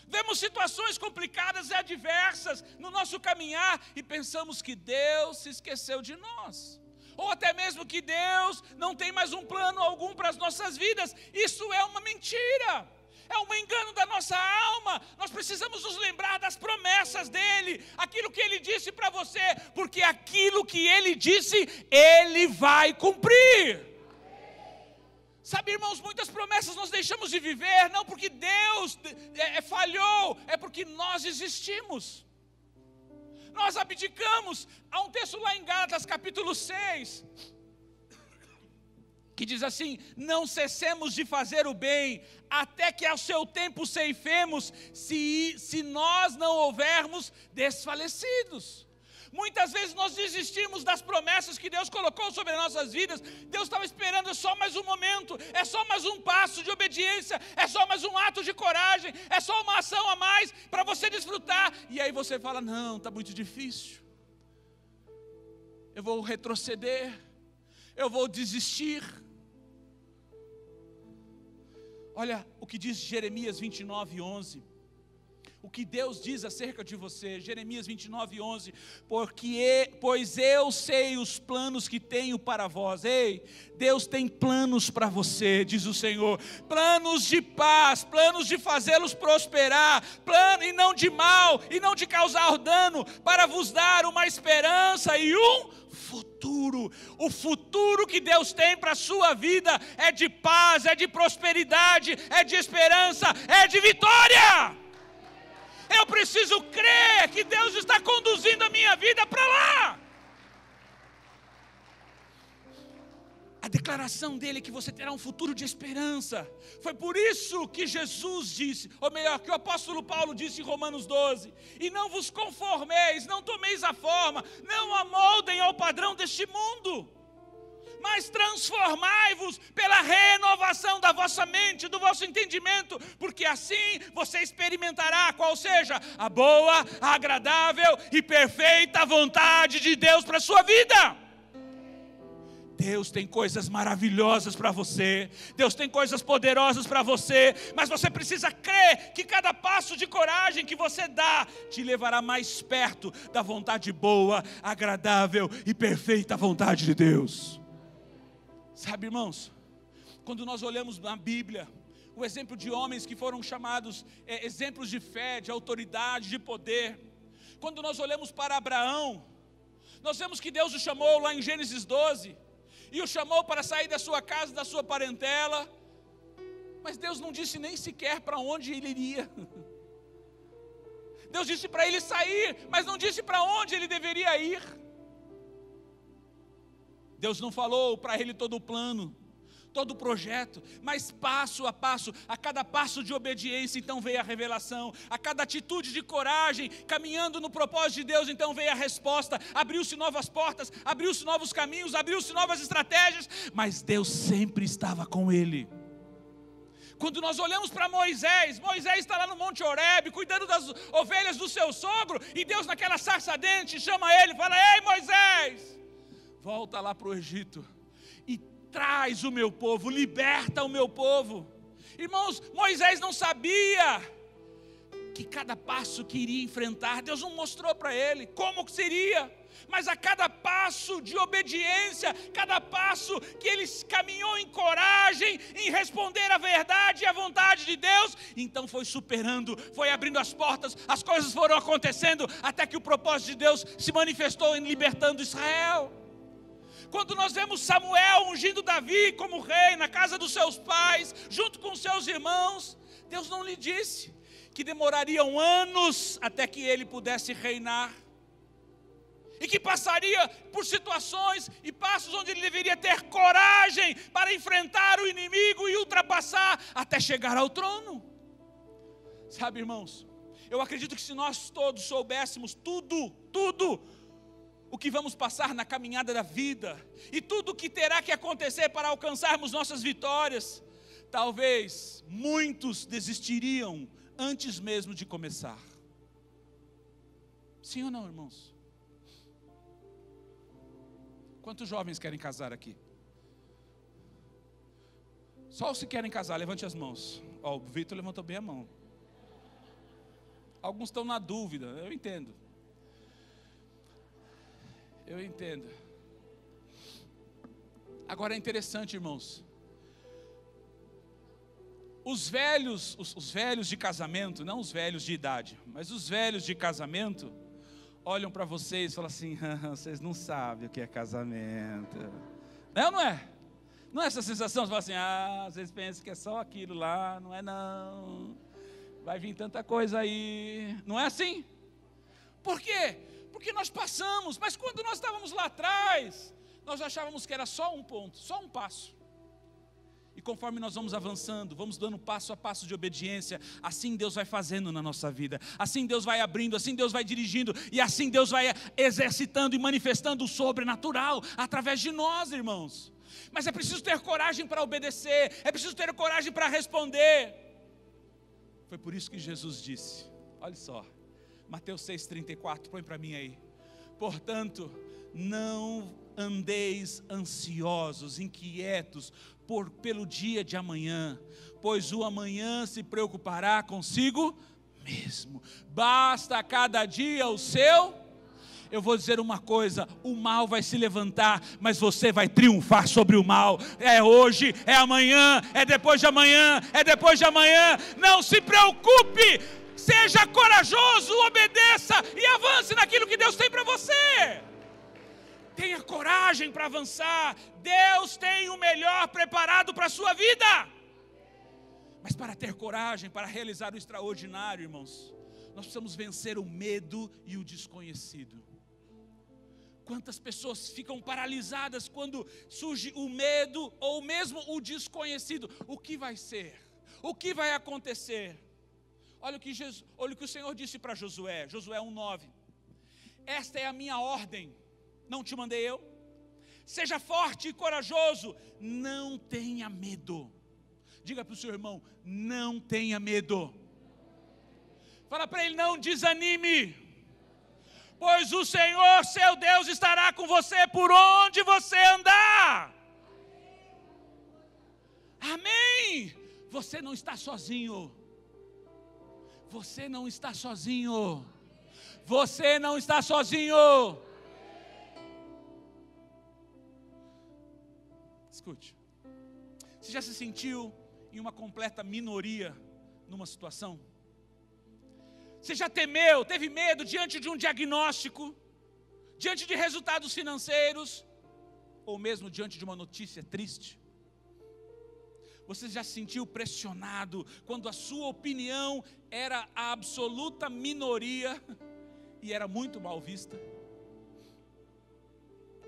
[SPEAKER 1] Vemos situações complicadas e adversas no nosso caminhar e pensamos que Deus se esqueceu de nós. Ou até mesmo que Deus não tem mais um plano algum para as nossas vidas. Isso é uma mentira. É um engano da nossa alma. Nós precisamos nos lembrar das promessas dEle, aquilo que Ele disse para você, porque aquilo que Ele disse, Ele vai cumprir. Sabe, irmãos, muitas promessas nós deixamos de viver, não porque Deus falhou, é porque nós desistimos. Nós abdicamos. Há um texto lá em Gálatas capítulo 6, que diz assim: não cessemos de fazer o bem, até que ao seu tempo ceifemos, se nós não houvermos desfalecidos. Muitas vezes nós desistimos das promessas que Deus colocou sobre as nossas vidas. Deus estava esperando, é só mais um momento, é só mais um passo de obediência, é só mais um ato de coragem, é só uma ação a mais para você desfrutar. E aí você fala: não, está muito difícil, eu vou retroceder, eu vou desistir. Olha o que diz Jeremias 29:11. O que Deus diz acerca de você, Jeremias 29:11, pois eu sei os planos que tenho para vós. Ei, Deus tem planos para você, diz o Senhor, planos de paz, planos de fazê-los prosperar, plano e não de mal, e não de causar dano, para vos dar uma esperança e um futuro. O futuro que Deus tem para a sua vida é de paz, é de prosperidade, é de esperança, é de vitória. Eu preciso crer que Deus está conduzindo a minha vida para lá. A declaração dele é que você terá um futuro de esperança. Foi por isso que Jesus disse, ou melhor, que o apóstolo Paulo disse em Romanos 12: e não vos conformeis, não tomeis a forma, não amoldem ao padrão deste mundo, mas transformai-vos pela renovação da vossa mente, do vosso entendimento, porque assim você experimentará qual seja a boa, agradável e perfeita vontade de Deus para a sua vida. Deus tem coisas maravilhosas para você, Deus tem coisas poderosas para você, mas você precisa crer que cada passo de coragem que você dá te levará mais perto da vontade boa, agradável e perfeita vontade de Deus. Sabe, irmãos, quando nós olhamos na Bíblia, o exemplo de homens que foram chamados exemplos de fé, de autoridade, de poder, quando nós olhamos para Abraão, nós vemos que Deus o chamou lá em Gênesis 12, e o chamou para sair da sua casa, da sua parentela, mas Deus não disse nem sequer para onde ele iria. Deus disse para ele sair, mas não disse para onde ele deveria ir. Deus não falou para ele todo o plano, todo o projeto, mas passo a passo, a cada passo de obediência, então veio a revelação, a cada atitude de coragem, caminhando no propósito de Deus, então veio a resposta, abriu-se novas portas, abriu-se novos caminhos, abriu-se novas estratégias, mas Deus sempre estava com ele. Quando nós olhamos para Moisés está lá no Monte Horebe, cuidando das ovelhas do seu sogro, e Deus naquela sarça ardente chama ele e fala: ei Moisés, volta lá para o Egito e traz o meu povo, liberta o meu povo. Irmãos, Moisés não sabia que cada passo que iria enfrentar, Deus não mostrou para ele como que seria, mas a cada passo de obediência, cada passo que ele caminhou em coragem, em responder à verdade e à vontade de Deus, então foi superando, foi abrindo as portas, as coisas foram acontecendo, até que o propósito de Deus se manifestou em libertando Israel. Quando nós vemos Samuel ungindo Davi como rei na casa dos seus pais, junto com seus irmãos, Deus não lhe disse que demorariam anos até que ele pudesse reinar, e que passaria por situações e passos onde ele deveria ter coragem para enfrentar o inimigo e ultrapassar até chegar ao trono. Sabe, irmãos, eu acredito que se nós todos soubéssemos tudo o que vamos passar na caminhada da vida, e tudo o que terá que acontecer para alcançarmos nossas vitórias, talvez muitos desistiriam antes mesmo de começar. Sim ou não, irmãos? Quantos jovens querem casar aqui? Só os que querem casar, levante as mãos. Ó, o Vitor levantou bem a mão. Alguns estão na dúvida, eu entendo. Eu entendo. Agora é interessante, irmãos. Os velhos de casamento, não os velhos de idade, mas os velhos de casamento, olham para vocês e falam assim, vocês não sabem o que é casamento. Não, não é? Não é essa sensação? Você fala assim, vocês pensam que é só aquilo lá, não é não. Vai vir tanta coisa aí. Não é assim? Por quê? Porque nós passamos, mas quando nós estávamos lá atrás, nós achávamos que era só um ponto, só um passo. E conforme nós vamos avançando, vamos dando passo a passo de obediência, assim Deus vai fazendo na nossa vida, assim Deus vai abrindo, assim Deus vai dirigindo, e assim Deus vai exercitando e manifestando o sobrenatural através de nós, irmãos. Mas é preciso ter coragem para obedecer, é preciso ter coragem para responder. Foi por isso que Jesus disse, olha só, Mateus 6,34, põe para mim aí. Portanto, não andeis ansiosos, inquietos pelo dia de amanhã, pois o amanhã se preocupará consigo mesmo. Basta cada dia o seu. Eu vou dizer uma coisa, o mal vai se levantar, mas você vai triunfar sobre o mal. É hoje, é amanhã, é depois de amanhã, é depois de amanhã. Não se preocupe, seja corajoso, obedeça e avance naquilo que Deus tem para você. Tenha coragem para avançar. Deus tem o melhor preparado para a sua vida. Mas para ter coragem, para realizar o extraordinário, irmãos, nós precisamos vencer o medo e o desconhecido. Quantas pessoas ficam paralisadas quando surge o medo ou mesmo o desconhecido? O que vai ser? O que vai acontecer? Olha o que o Senhor disse para Josué, Josué 1,9. Esta é a minha ordem. Não te mandei eu? Seja forte e corajoso, não tenha medo. Diga para o seu irmão, não tenha medo. Fala para ele, não desanime, pois o Senhor seu Deus estará com você por onde você andar. Amém. Você não está sozinho. Você não está sozinho. Você não está sozinho. Escute, você já se sentiu em uma completa minoria numa situação? Você já temeu, teve medo diante de um diagnóstico, diante de resultados financeiros, ou mesmo diante de uma notícia triste? Você já se sentiu pressionado quando a sua opinião era a absoluta minoria e era muito mal vista?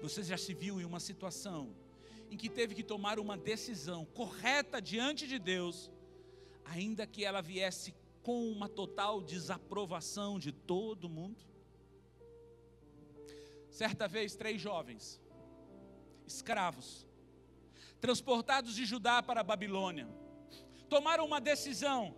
[SPEAKER 1] Você já se viu em uma situação em que teve que tomar uma decisão correta diante de Deus, ainda que ela viesse com uma total desaprovação de todo mundo? Certa vez, 3 jovens, escravos, transportados de Judá para a Babilônia, tomaram uma decisão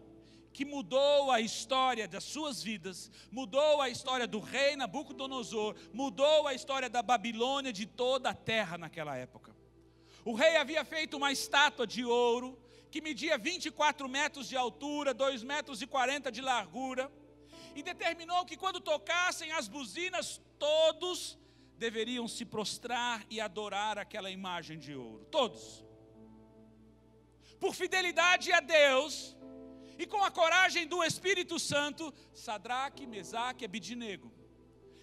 [SPEAKER 1] que mudou a história das suas vidas, mudou a história do rei Nabucodonosor, mudou a história da Babilônia, de toda a terra naquela época. O rei havia feito uma estátua de ouro, que media 24 metros de altura, 2,40 metros de largura, e determinou que quando tocassem as buzinas, todos deveriam se prostrar e adorar aquela imagem de ouro, todos. Por fidelidade a Deus, e com a coragem do Espírito Santo, Sadraque, Mesaque e Abidnego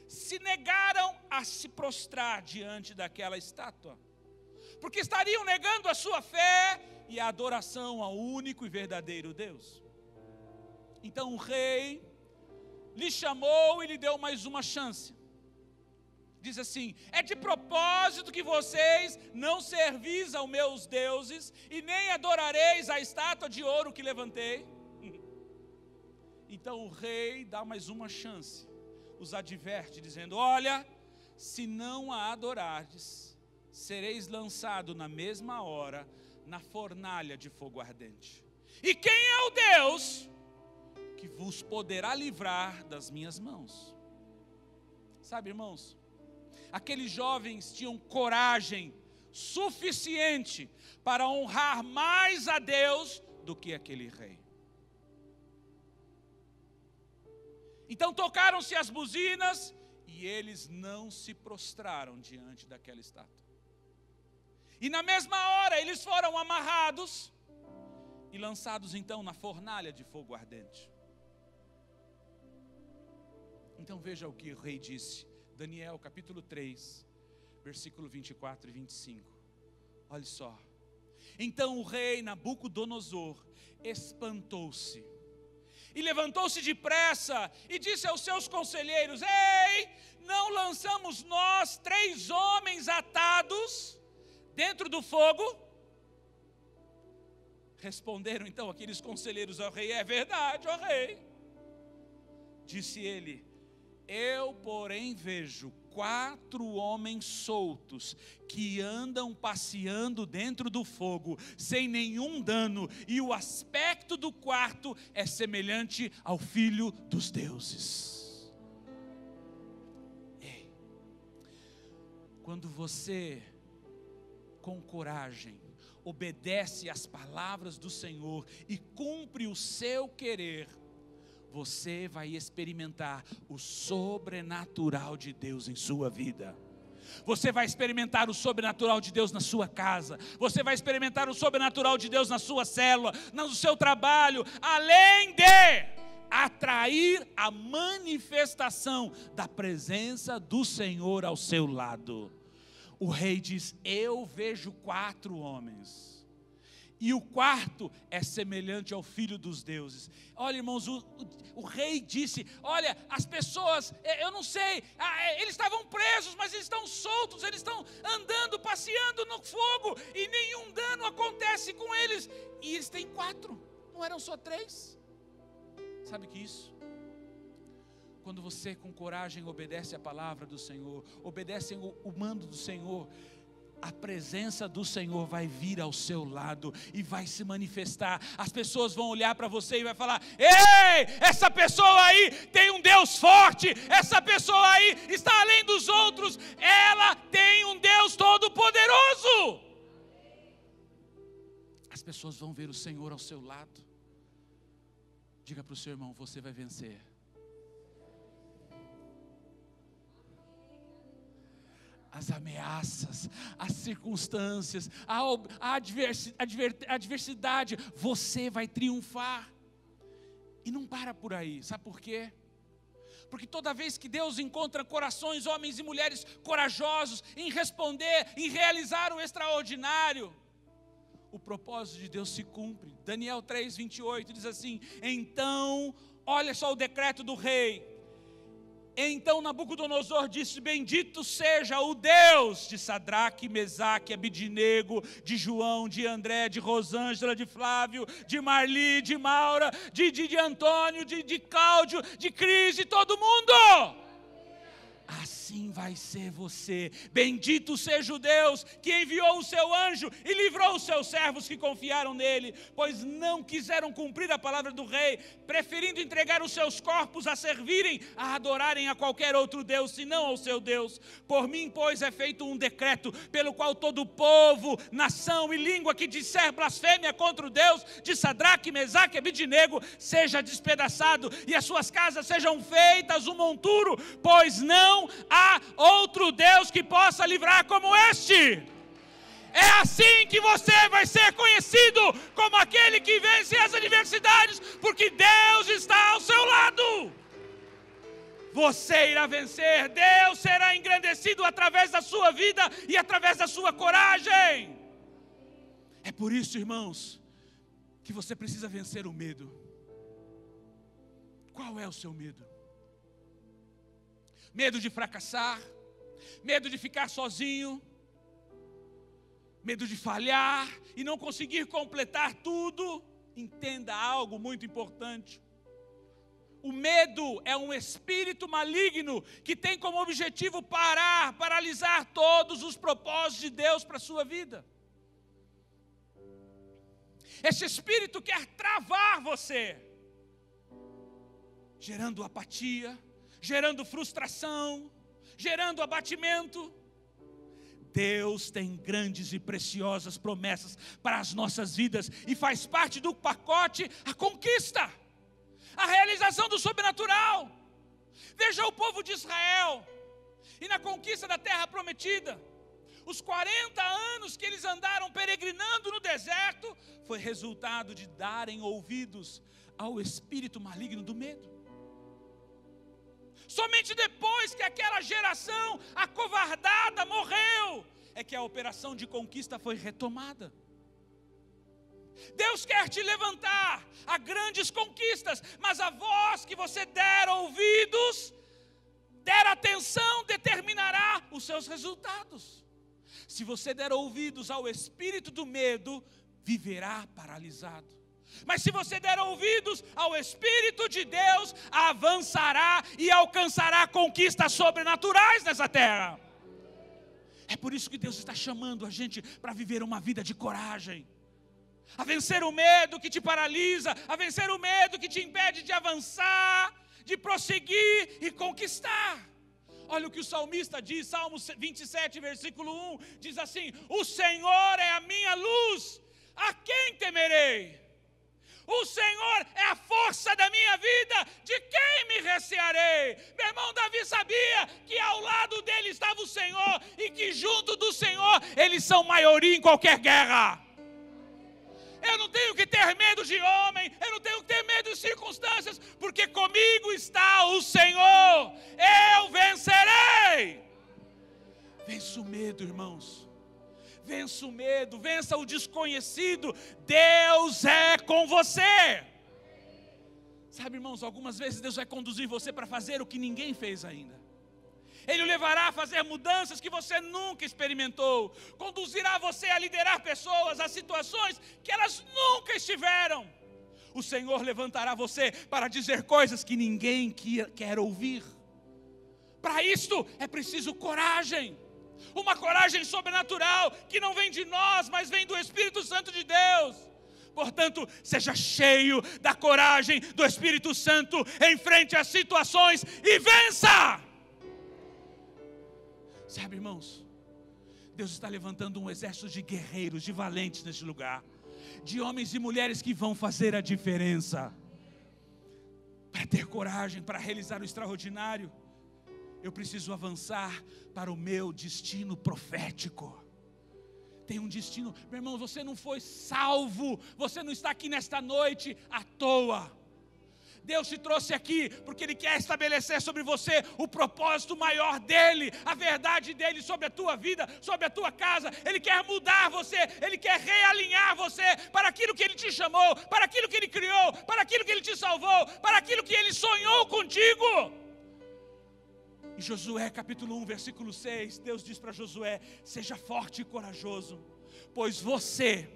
[SPEAKER 1] se negaram a se prostrar diante daquela estátua, porque estariam negando a sua fé e a adoração ao único e verdadeiro Deus. Então o rei lhe chamou e lhe deu mais uma chance. Diz assim: é de propósito que vocês não servis aos meus deuses e nem adorareis a estátua de ouro que levantei. Então o rei dá mais uma chance, os adverte dizendo: olha, se não a adorardes, sereis lançado na mesma hora na fornalha de fogo ardente. E quem é o Deus que vos poderá livrar das minhas mãos? Sabe, irmãos, aqueles jovens tinham coragem suficiente para honrar mais a Deus do que aquele rei. Então tocaram-se as buzinas e eles não se prostraram diante daquela estátua. E na mesma hora eles foram amarrados e lançados então na fornalha de fogo ardente. Então veja o que o rei disse. Daniel capítulo 3, versículo 24 e 25. Olha só. Então o rei Nabucodonosor espantou-se e levantou-se depressa e disse aos seus conselheiros: ei, não lançamos nós 3 homens atados dentro do fogo? Responderam então aqueles conselheiros ao rei: é verdade, ó rei. Disse ele: eu, porém, vejo 4 homens soltos que andam passeando dentro do fogo sem nenhum dano, e o aspecto do quarto é semelhante ao Filho dos deuses. Ei, quando você, com coragem, obedece às palavras do Senhor e cumpre o seu querer, você vai experimentar o sobrenatural de Deus em sua vida. Você vai experimentar o sobrenatural de Deus na sua casa. Você vai experimentar o sobrenatural de Deus na sua célula, no seu trabalho, além de atrair a manifestação da presença do Senhor ao seu lado. O rei diz: eu vejo 4 homens. E o quarto é semelhante ao Filho dos deuses. Olha, irmãos, o rei disse: olha, as pessoas, eu não sei, eles estavam presos, mas eles estão soltos, eles estão andando, passeando no fogo, e nenhum dano acontece com eles. E eles têm 4, não eram só 3. Sabe o que é isso? Quando você com coragem obedece a palavra do Senhor, obedece o mando do Senhor, a presença do Senhor vai vir ao seu lado e vai se manifestar. As pessoas vão olhar para você e vai falar: ei, essa pessoa aí tem um Deus forte, essa pessoa aí está além dos outros, ela tem um Deus todo poderoso. As pessoas vão ver o Senhor ao seu lado. Diga para o seu irmão: você vai vencer. As ameaças, as circunstâncias, a adversidade, você vai triunfar. E não para por aí, sabe por quê? Porque toda vez que Deus encontra corações, homens e mulheres corajosos em responder, em realizar o extraordinário, o propósito de Deus se cumpre. Daniel 3:28 diz assim: então, olha só o decreto do rei. Então Nabucodonosor disse: bendito seja o Deus de Sadraque, Mesaque, Abidnego, de João, de André, de Rosângela, de Flávio, de Marli, de Maura, de Antônio, de Cláudio, de Cris, de todo mundo. Assim vai ser você. Bendito seja o Deus que enviou o seu anjo e livrou os seus servos que confiaram nele, pois não quiseram cumprir a palavra do rei, preferindo entregar os seus corpos a servirem, a adorarem a qualquer outro Deus, senão ao seu Deus. Por mim, pois, é feito um decreto, pelo qual todo povo, nação e língua que disser blasfêmia contra o Deus de Sadraque, Mesaque e Abidnego, seja despedaçado, e as suas casas sejam feitas um monturo, pois não há outro Deus que possa livrar como este. É assim que você vai ser conhecido como aquele que vence as adversidades, porque Deus está ao seu lado. Você irá vencer. Deus será engrandecido através da sua vida e através da sua coragem. É por isso, irmãos, que você precisa vencer o medo. Qual é o seu medo? Medo de fracassar, medo de ficar sozinho, medo de falhar e não conseguir completar tudo. Entenda algo muito importante: o medo é um espírito maligno que tem como objetivo paralisar todos os propósitos de Deus para a sua vida. Esse espírito quer travar você, gerando apatia, gerando frustração, gerando abatimento. Deus tem grandes e preciosas promessas para as nossas vidas, e faz parte do pacote a conquista, a realização do sobrenatural. Veja o povo de Israel, e na conquista da terra prometida, os 40 anos que eles andaram peregrinando no deserto, foi resultado de darem ouvidos ao espírito maligno do medo. Somente depois que aquela geração acovardada morreu, é que a operação de conquista foi retomada. Deus quer te levantar a grandes conquistas, mas a voz que você der ouvidos, der atenção, determinará os seus resultados. Se você der ouvidos ao espírito do medo, viverá paralisado. Mas se você der ouvidos ao Espírito de Deus, avançará e alcançará conquistas sobrenaturais nessa terra. É por isso que Deus está chamando a gente para viver uma vida de coragem. A vencer o medo que te paralisa, a vencer o medo que te impede de avançar, de prosseguir e conquistar. Olha o que o salmista diz, Salmo 27, versículo 1, diz assim: o Senhor é a minha luz, a quem temerei? O Senhor é a força da minha vida, de quem me recearei? Meu irmão, Davi sabia que ao lado dele estava o Senhor, e que junto do Senhor eles são maioria em qualquer guerra. Eu não tenho que ter medo de homem, eu não tenho que ter medo de circunstâncias, porque comigo está o Senhor, eu vencerei. Vença o medo, irmãos. Vença o medo, vença o desconhecido. Deus é com você. Sabe, irmãos, algumas vezes Deus vai conduzir você para fazer o que ninguém fez ainda. Ele o levará a fazer mudanças que você nunca experimentou. Conduzirá você a liderar pessoas, a situações que elas nunca estiveram. O Senhor levantará você para dizer coisas que ninguém quer ouvir. Para isto é preciso coragem. Uma coragem sobrenatural, que não vem de nós, mas vem do Espírito Santo de Deus. Portanto, seja cheio da coragem do Espírito Santo, enfrente as situações e vença! Sabe, irmãos, Deus está levantando um exército de guerreiros, de valentes neste lugar, de homens e mulheres que vão fazer a diferença, para ter coragem, para realizar o extraordinário. Eu preciso avançar para o meu destino profético. Tem um destino, meu irmão, você não foi salvo, você não está aqui nesta noite à toa. Deus te trouxe aqui porque Ele quer estabelecer sobre você o propósito maior dEle, a verdade dEle sobre a tua vida, sobre a tua casa. Ele quer mudar você, Ele quer realinhar você para aquilo que Ele te chamou, para aquilo que Ele criou, para aquilo que Ele te salvou, para aquilo que Ele sonhou contigo. Em Josué capítulo 1, versículo 6, Deus diz para Josué: seja forte e corajoso, pois você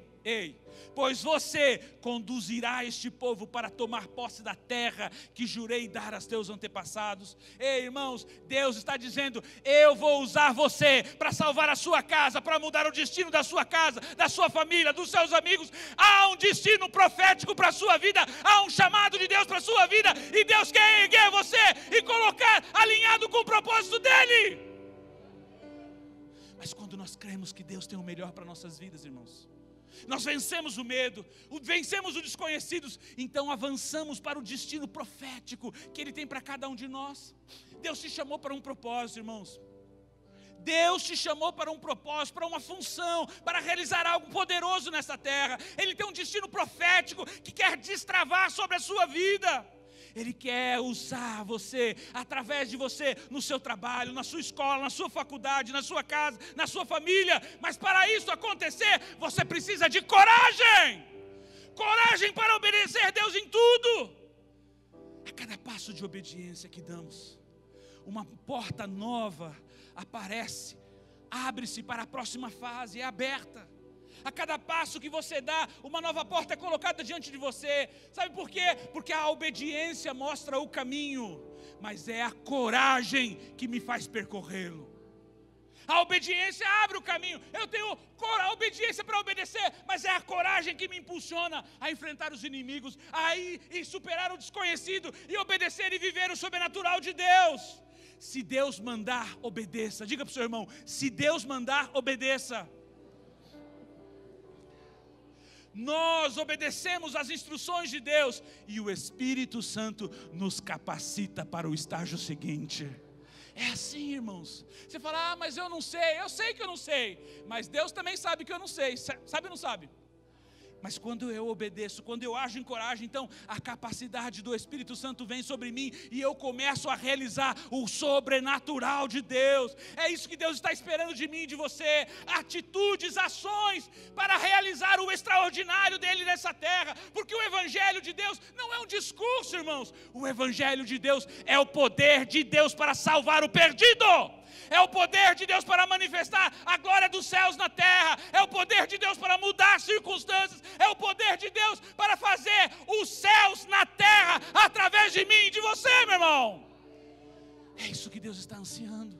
[SPEAKER 1] conduzirá este povo para tomar posse da terra que jurei dar aos teus antepassados. Ei, irmãos, Deus está dizendo: eu vou usar você para salvar a sua casa, para mudar o destino da sua casa, da sua família, dos seus amigos. Há um destino profético para a sua vida, há um chamado de Deus para a sua vida, e Deus quer erguer você e colocar alinhado com o propósito dEle. Mas quando nós cremos que Deus tem o melhor para nossas vidas, irmãos, nós vencemos o medo, vencemos os desconhecidos, então avançamos para o destino profético que Ele tem para cada um de nós. Deus te chamou para um propósito, irmãos. Deus te chamou para um propósito, para uma função, para realizar algo poderoso nessa terra. Ele tem um destino profético que quer destravar sobre a sua vida. Ele quer usar você, através de você, no seu trabalho, na sua escola, na sua faculdade, na sua casa, na sua família. Mas para isso acontecer, você precisa de coragem. Coragem para obedecer a Deus em tudo. A cada passo de obediência que damos, uma porta nova aparece, abre-se para a próxima fase, é aberta. A cada passo que você dá, uma nova porta é colocada diante de você. Sabe por quê? Porque a obediência mostra o caminho, mas é a coragem que me faz percorrê-lo. A obediência abre o caminho. Eu tenho a obediência para obedecer, mas é a coragem que me impulsiona a enfrentar os inimigos, a ir e superar o desconhecido, e obedecer e viver o sobrenatural de Deus. Se Deus mandar, obedeça. Diga para o seu irmão: se Deus mandar, obedeça. nós obedecemos às instruções de Deus e o Espírito Santo nos capacita para o estágio seguinte. É assim, irmãos. Você fala, mas eu não sei. Eu sei que eu não sei, mas Deus também sabe que eu não sei. Sabe ou não sabe? Mas quando eu obedeço, quando eu ajo em coragem, então a capacidade do Espírito Santo vem sobre mim e eu começo a realizar o sobrenatural de Deus. É isso que Deus está esperando de mim e de você. Atitudes, ações para realizar o extraordinário dele nessa terra. Porque o Evangelho de Deus não é um discurso, irmãos. O Evangelho de Deus é o poder de Deus para salvar o perdido. É o poder de Deus para manifestar a glória dos céus na terra. É o poder de Deus para mudar circunstâncias. É o poder de Deus para fazer os céus na terra através de mim e de você, meu irmão. É isso que Deus está ansiando.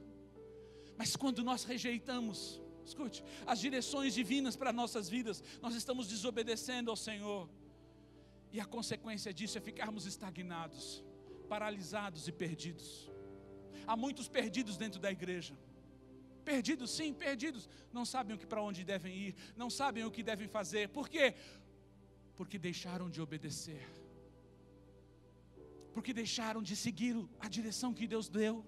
[SPEAKER 1] Mas quando nós rejeitamos, escute, as direções divinas para nossas vidas, nós estamos desobedecendo ao Senhor. E a consequência disso é ficarmos estagnados, paralisados e perdidos. Há muitos perdidos dentro da igreja. Perdidos, sim, perdidos. Não sabem para onde devem ir, não sabem o que devem fazer. Por quê? Porque deixaram de obedecer. Porque deixaram de seguir a direção que Deus deu.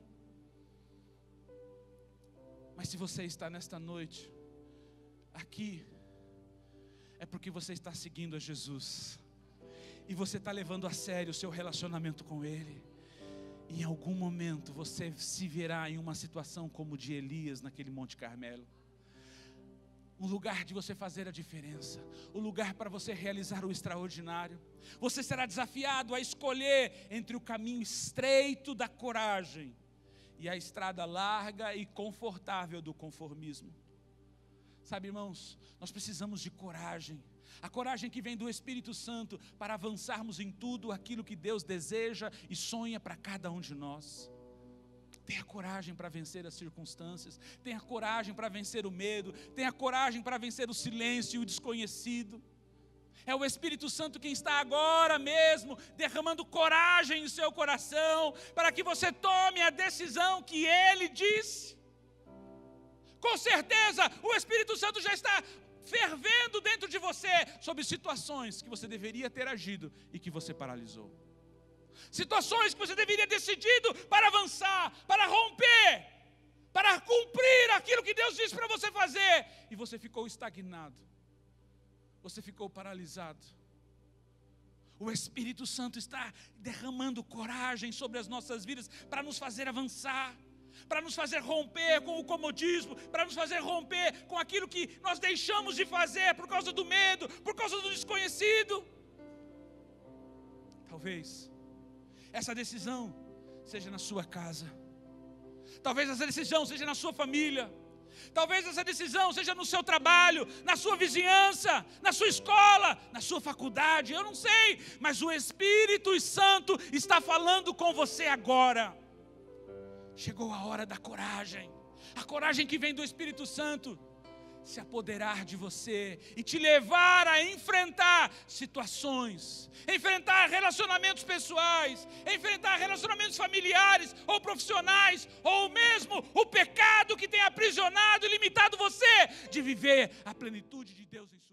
[SPEAKER 1] Mas se você está nesta noite aqui, é porque você está seguindo a Jesus. E você está levando a sério o seu relacionamento com Ele. Em algum momento você se verá em uma situação como de Elias naquele Monte Carmelo. Um lugar de você fazer a diferença. Um lugar para você realizar o extraordinário. Você será desafiado a escolher entre o caminho estreito da coragem e a estrada larga e confortável do conformismo. Sabe, irmãos, nós precisamos de coragem. A coragem que vem do Espírito Santo para avançarmos em tudo aquilo que Deus deseja e sonha para cada um de nós. Tenha coragem para vencer as circunstâncias. Tenha coragem para vencer o medo. Tenha coragem para vencer o silêncio e o desconhecido. É o Espírito Santo quem está agora mesmo derramando coragem em seu coração para que você tome a decisão que Ele disse. Com certeza o Espírito Santo já está fervendo dentro de você sobre situações que você deveria ter agido e que você paralisou. Situações que você deveria ter decidido para avançar, para romper, para cumprir aquilo que Deus disse para você fazer, e você ficou estagnado, você ficou paralisado. O Espírito Santo está derramando coragem sobre as nossas vidas para nos fazer avançar, para nos fazer romper com o comodismo, para nos fazer romper com aquilo que nós deixamos de fazer por causa do medo, por causa do desconhecido. Talvez essa decisão seja na sua casa, talvez essa decisão seja na sua família, talvez essa decisão seja no seu trabalho, na sua vizinhança, na sua escola, na sua faculdade, eu não sei, mas o Espírito Santo está falando com você agora. Chegou a hora da coragem, a coragem que vem do Espírito Santo se apoderar de você e te levar a enfrentar situações, enfrentar relacionamentos pessoais, enfrentar relacionamentos familiares ou profissionais, ou mesmo o pecado que tem aprisionado e limitado você de viver a plenitude de Deus em sua vida.